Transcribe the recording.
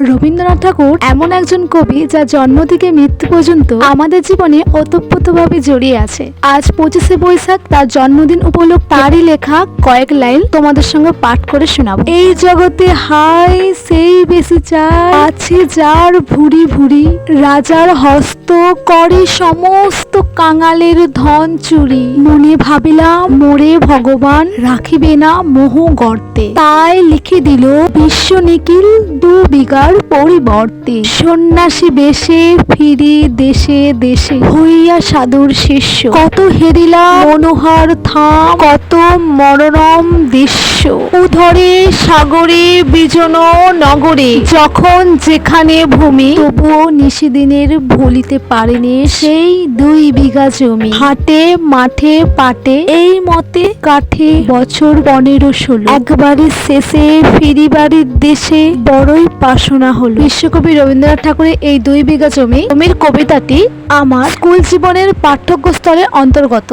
রবীন্দ্রনাথ ঠাকুর এমন একজন কবি যা জন্ম থেকে মৃত্যু পর্যন্ত আমাদের জীবনে ওতপ্রোতভাবে জড়িয়ে আছে। আজ 25শে বৈশাখ তার জন্মদিন উপলক্ষে তারই লেখা কয়েক লাইন তোমাদের সঙ্গে পাঠ করে শোনাবো। এই জগতে হাই সেই বেশি চায়, আছে যার ভুরি ভুরি, রাজার হস্ত করে সমস্ত কাঙালের ধন চুরি। মনে ভাবিলাম মোরে ভগবান রাখিবে না মোহ গর্তে, তাই লিখে দিল বিশ্ব নিখিল 2 বিঘার পরিবর্তে। সন্ন্যাসী বেশে ফিরি দেশে দেশে, হইয়া সাধুর শিষ্য। কত হেরিলাম মনোহর ধাম, কত মনোরম দৃশ্য। উধরে সাগরে বিজন নগরে, যখন যেখানে ভূমি, তবুও নিশিদিনের ভুলিতে পারেনি সেই 2 বিঘা জমি। হাটে মাঠে পাটে এই মতে কাঠে বছর 15-16, একবারে শেষে ফিরিবাড়ির দেশে বড়ই বাসনা হলো। বিশ্বকবি রবীন্দ্রনাথ ঠাকুরের এই 2 বিঘা জমির কবিতাটি আমার স্কুল জীবনের পাঠ্যস্তরের অন্তর্গত।